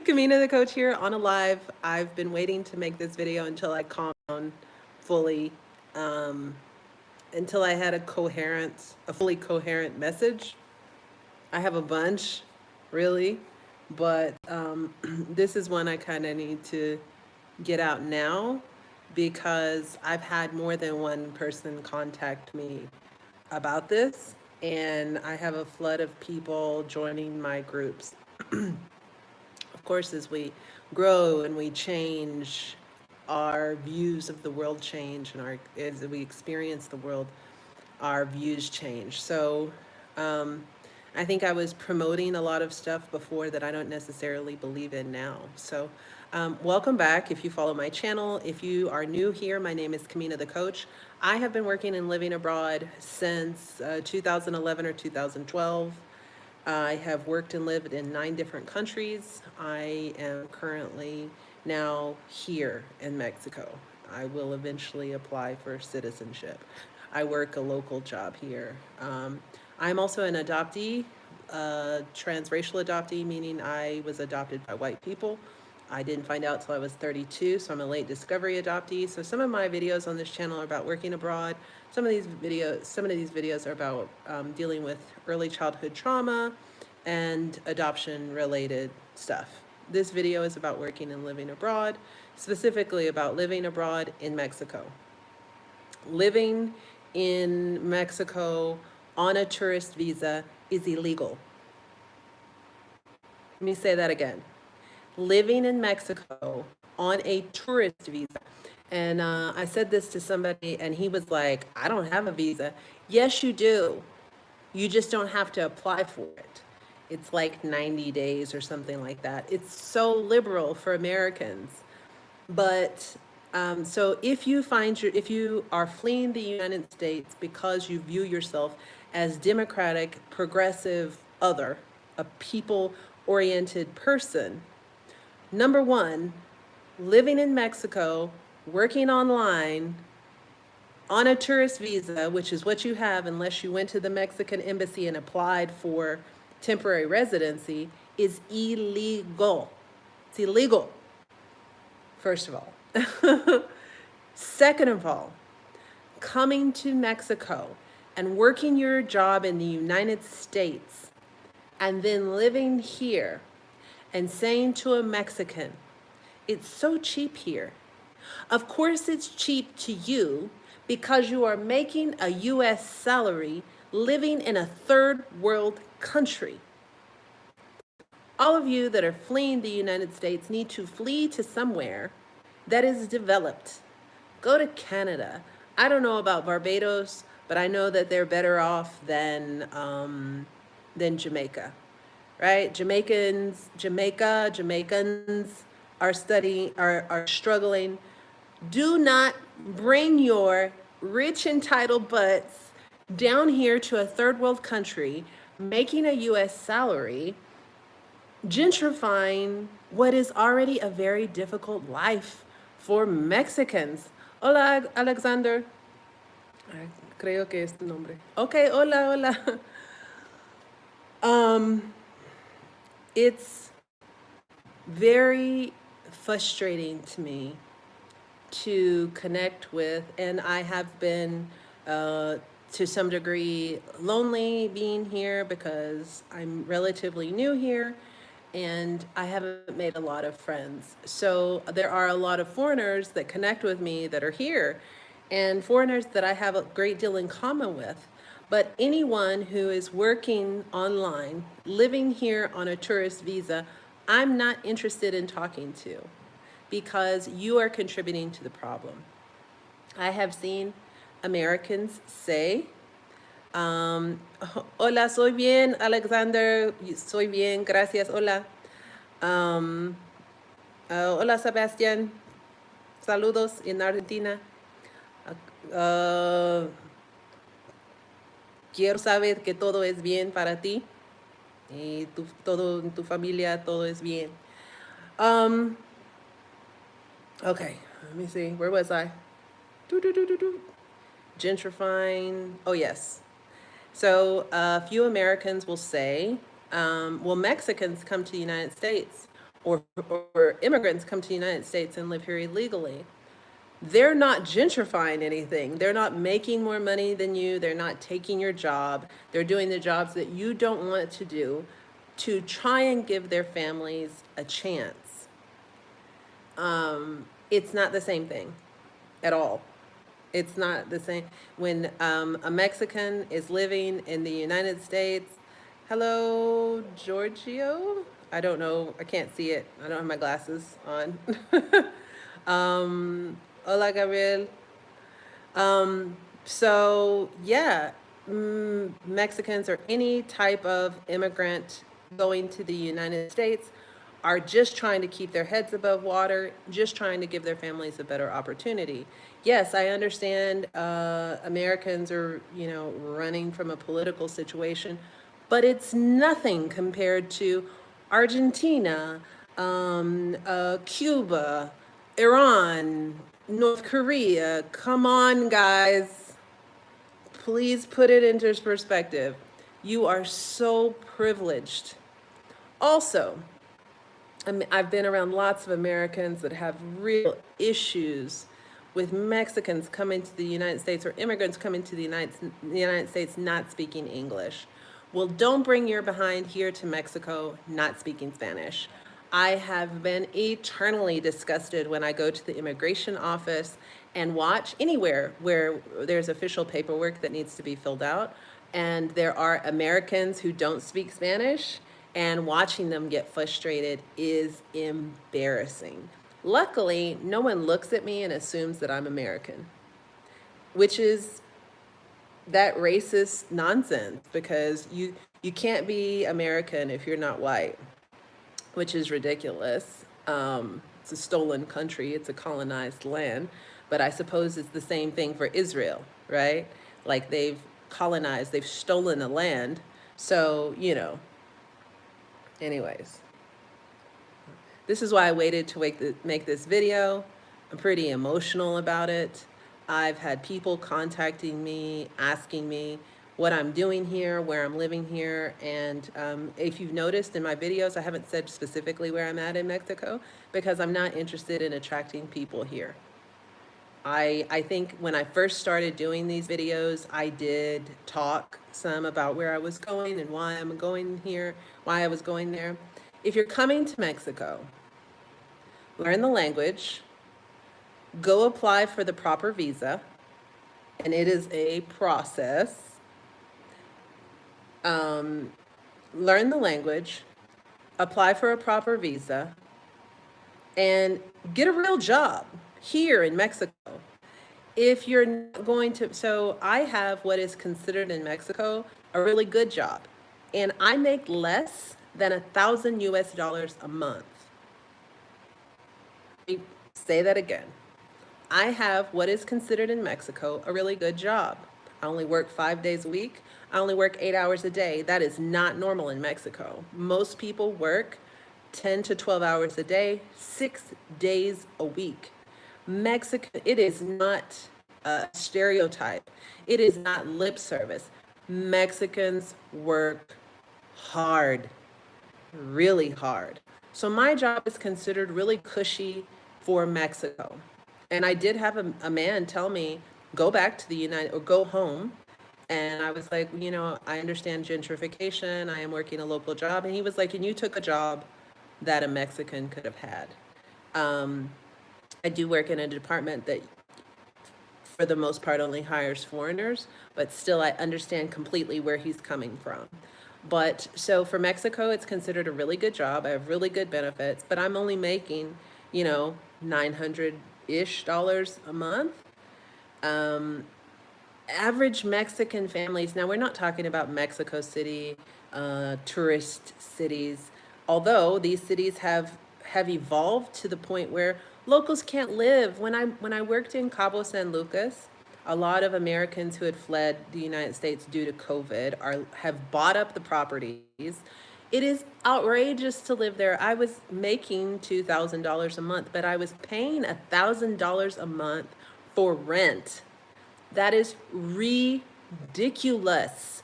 Kamina, the coach here on a live. I've been waiting to make this video until I calmed down fully, um, until I had a fully coherent message. I have a bunch, really, but this is one I kind of need to get out now because I've had more than one person contact me about this, and I have a flood of people joining my groups. Of course, as we grow and we change, our views of the world change, and as we experience the world, our views change. So I think I was promoting a lot of stuff before that I don't necessarily believe in now. So welcome back if you follow my channel. If you are new here, my name is Kamina the Coach. I have been working and living abroad since 2011 or 2012. I have worked and lived in 9 different countries. I am currently now here in Mexico. I will eventually apply for citizenship. I work a local job here. I'm also an adoptee, transracial adoptee, meaning I was adopted by white people. I didn't find out till I was 32, so I'm a late discovery adoptee. So some of my videos on this channel are about working abroad. Some of these videos are about dealing with early childhood trauma and adoption related stuff. This video is about working and living abroad, specifically about living abroad in Mexico. Living in Mexico on a tourist visa is illegal. Let me say that again. Living in Mexico on a tourist visa. And I said this to somebody and he was like, I don't have a visa. Yes, you do. You just don't have to apply for it. It's like 90 days or something like that. It's so liberal for Americans. But so if you are fleeing the United States because you view yourself as democratic, progressive, other, a people-oriented person, number one, living in Mexico, working online, on a tourist visa, which is what you have unless you went to the Mexican embassy and applied for temporary residency, is illegal. It's illegal, first of all. Second of all, coming to Mexico and working your job in the United States and then living here and saying to a Mexican, it's so cheap here. Of course it's cheap to you because you are making a U.S. salary living in a third world country. All of you that are fleeing the United States need to flee to somewhere that is developed. Go to Canada. I don't know about Barbados, but I know that they're better off than Jamaica, right? Jamaicans are struggling. Do not bring your rich entitled butts down here to a third world country, making a U.S. salary, gentrifying what is already a very difficult life for Mexicans. Hola, Alexander. Creo que es tu nombre. Okay, hola. It's very frustrating to me to connect with, and I have been to some degree lonely being here because I'm relatively new here and I haven't made a lot of friends. So there are a lot of foreigners that connect with me that are here, and foreigners that I have a great deal in common with. But anyone who is working online, living here on a tourist visa, I'm not interested in talking to because you are contributing to the problem. I have seen Americans say, hola, soy bien, Alexander, soy bien, gracias, hola. Hola, Sebastián, saludos en Argentina. Quiero saber que todo es bien para ti y todo en tu familia, todo es bien. Okay, let me see, where was I? Gentrifying, oh yes. So a few Americans will say, well, Mexicans come to the United States. or immigrants come to the United States and live here illegally, they're not gentrifying anything. They're not making more money than you. They're not taking your job. They're doing the jobs that you don't want to do to try and give their families a chance. It's not the same thing at all. It's not the same. When a Mexican is living in the United States, hello, Giorgio? I don't know. I can't see it. I don't have my glasses on. Hola, Gabriel. So yeah, Mexicans or any type of immigrant going to the United States are just trying to keep their heads above water, just trying to give their families a better opportunity. Yes, I understand Americans are, running from a political situation, but it's nothing compared to Argentina, Cuba, Iran, North Korea. Come on, guys. Please put it into perspective. You are so privileged. Also, I've been around lots of Americans that have real issues with Mexicans coming to the United States or immigrants coming to the United States not speaking English. Well, don't bring your behind here to Mexico not speaking Spanish. I have been eternally disgusted when I go to the immigration office and watch anywhere where there's official paperwork that needs to be filled out, and there are Americans who don't speak Spanish, and watching them get frustrated is embarrassing. Luckily, no one looks at me and assumes that I'm American, which is that racist nonsense, because you can't be American if you're not white, which is ridiculous. It's a stolen country, it's a colonized land, but I suppose it's the same thing for Israel, right? Like they've colonized, they've stolen a land. So, anyways, this is why I waited to make this video. I'm pretty emotional about it. I've had people contacting me, asking me what I'm doing here, where I'm living here. And if you've noticed in my videos, I haven't said specifically where I'm at in Mexico because I'm not interested in attracting people here. I think when I first started doing these videos, I did talk some about where I was going and why I'm going here, why I was going there. If you're coming to Mexico, learn the language, go apply for the proper visa, and it is a process. Learn the language, apply for a proper visa, and get a real job here in Mexico. If you're not going to, so I have what is considered in Mexico a really good job, and I make less than $1,000 a month. Let me say that again. I have what is considered in Mexico a really good job. I only work 5 days a week. I only work 8 hours a day. That is not normal in Mexico. Most people work 10 to 12 hours a day, 6 days a week. Mexican, it is not a stereotype. It is not lip service. Mexicans work hard, really hard. So my job is considered really cushy for Mexico. And I did have a man tell me, go back to the United, or go home. And I was like, I understand gentrification. I am working a local job. And he was like, and you took a job that a Mexican could have had. I do work in a department that for the most part only hires foreigners, but still I understand completely where he's coming from. But so for Mexico, it's considered a really good job. I have really good benefits, but I'm only making, $900-ish a month. Average Mexican families, now we're not talking about Mexico City, tourist cities, although these cities have evolved to the point where locals can't live. When I worked in Cabo San Lucas, a lot of Americans who had fled the United States due to COVID have bought up the properties. It is outrageous to live there. I was making $2,000 a month, but I was paying $1,000 a month for rent. That is ridiculous.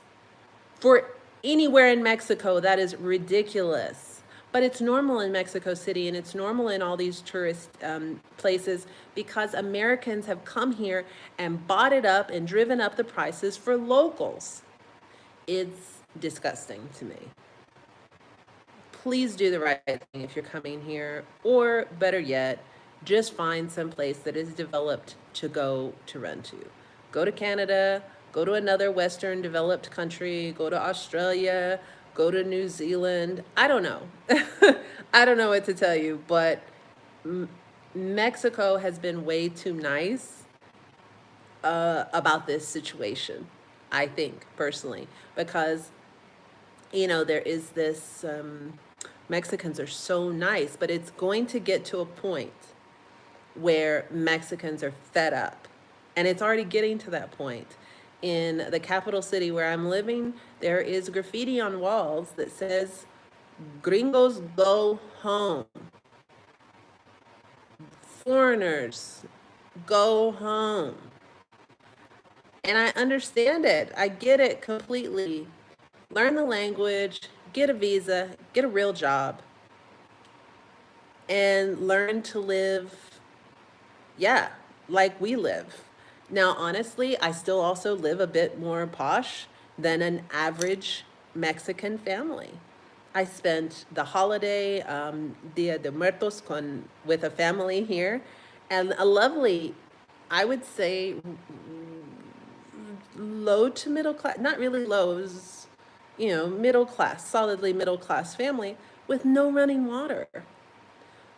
For anywhere in Mexico, that is ridiculous. But it's normal in Mexico City, and it's normal in all these tourist places, because Americans have come here and bought it up and driven up the prices for locals. It's disgusting to me. Please do the right thing if you're coming here, or better yet, just find some place that is developed to go to run to. Go to Canada, go to another Western developed country, go to Australia, go to New Zealand. I don't know. I don't know what to tell you, but Mexico has been way too nice about this situation, I think, personally, because, there is this, Mexicans are so nice, but it's going to get to a point where Mexicans are fed up. And it's already getting to that point. In the capital city where I'm living, there is graffiti on walls that says, "Gringos go home. Foreigners go home." And I understand it. I get it completely. Learn the language, get a visa, get a real job, and learn to live, yeah, like we live. Now, honestly, I still also live a bit more posh than an average Mexican family. I spent the holiday, Dia de Muertos, with a family here, and a lovely, I would say, low to middle class, not really low, it was, middle class, solidly middle class family with no running water.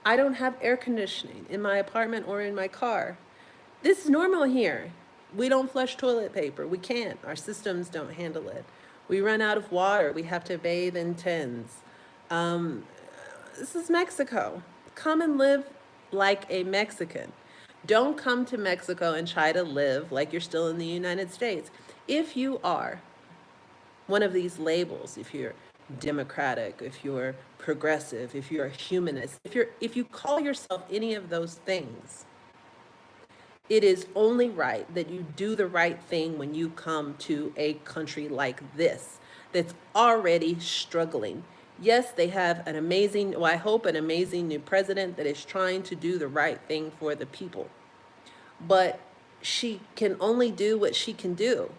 I don't have air conditioning in my apartment or in my car. This is normal here. We don't flush toilet paper. We can't. Our systems don't handle it. We run out of water. We have to bathe in tins. This is Mexico. Come and live like a Mexican. Don't come to Mexico and try to live like you're still in the United States. If you are one of these labels, if you're democratic, if you're progressive, if you're a humanist, if you call yourself any of those things, it is only right that you do the right thing when you come to a country like this that's already struggling. Yes, they have an amazing, well, I hope an amazing new president that is trying to do the right thing for the people. But she can only do what she can do.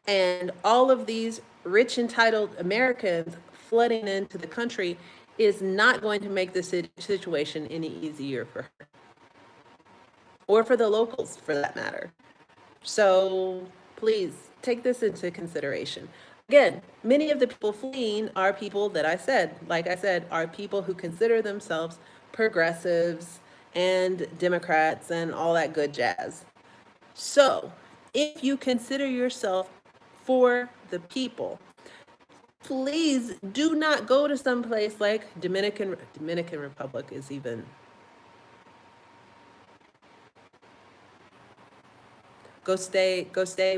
And all of these rich, entitled Americans flooding into the country is not going to make the situation any easier for her, or for the locals for that matter. So please take this into consideration. Again, many of the people fleeing are people that like I said, are people who consider themselves progressives and Democrats and all that good jazz. So if you consider yourself for the people, please do not go to some place like Dominican Republic is even. Go stay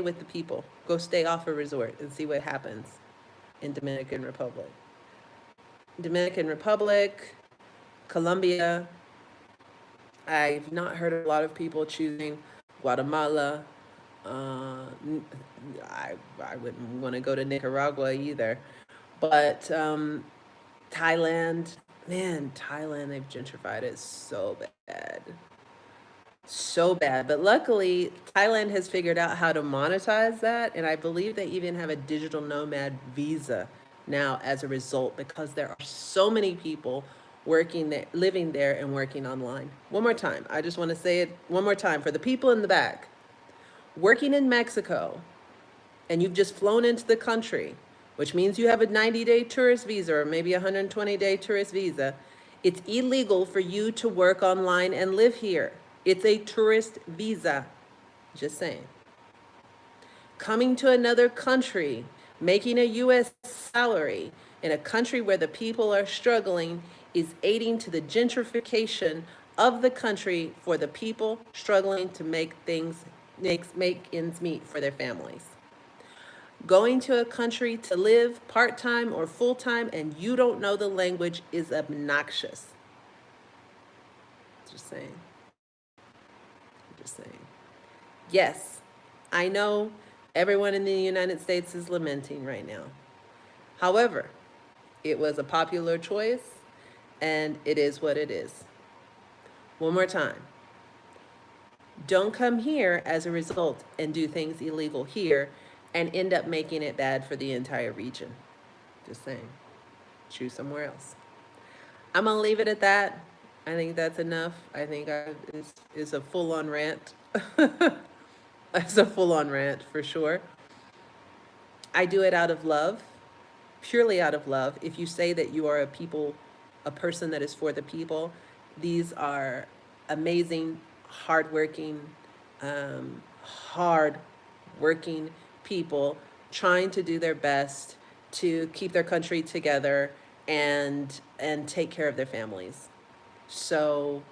with the people. Go stay off a resort and see what happens in Dominican Republic. Dominican Republic, Colombia. I've not heard a lot of people choosing Guatemala. I wouldn't want to go to Nicaragua either. But Thailand, man, Thailand, they've gentrified it so bad. So bad. But luckily, Thailand has figured out how to monetize that. And I believe they even have a digital nomad visa now as a result, because there are so many people working there, living there and working online. One more time. I just want to say it one more time for the people in the back. Working in Mexico, and you've just flown into the country, which means you have a 90-day tourist visa or maybe a 120-day tourist visa, it's illegal for you to work online and live here. It's a tourist visa. Just saying. Coming to another country, making a U.S. salary in a country where the people are struggling is aiding to the gentrification of the country for the people struggling to make ends meet for their families. Going to a country to live part-time or full-time and you don't know the language is obnoxious. Just saying. Just saying. Yes, I know everyone in the United States is lamenting right now. However, It was a popular choice, and it is what it is. One more time. Don't come here as a result and do things illegal here and end up making it bad for the entire region. Just saying. Choose somewhere else. I'm going to leave it at that. I think that's enough. I think it's a full-on rant. It's a full-on rant for sure. I do it out of love, purely out of love. If you say that you are a person that is for the people, these are amazing, hardworking, hardworking people trying to do their best to keep their country together and take care of their families. So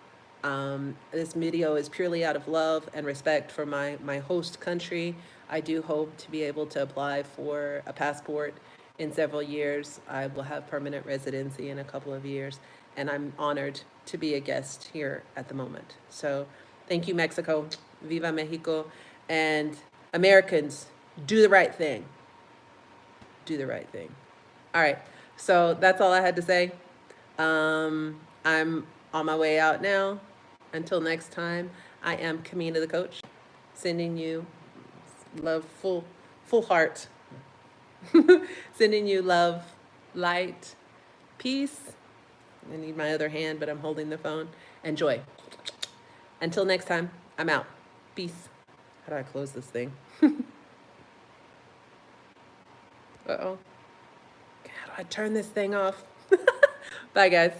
this video is purely out of love and respect for my host country. I do hope to be able to apply for a passport in several years. I will have permanent residency in a couple of years, and I'm honored to be a guest here at the moment. So thank you, Mexico. Viva Mexico. And Americans, do the right thing. Do the right thing. All right. So that's all I had to say. I'm on my way out now. Until next time, I am Kamina the coach, sending you love, full heart. Sending you love, light, peace. I need my other hand, but I'm holding the phone. And joy. Until next time, I'm out. Peace. How do I close this thing? Uh-oh. How do I turn this thing off? Bye, guys.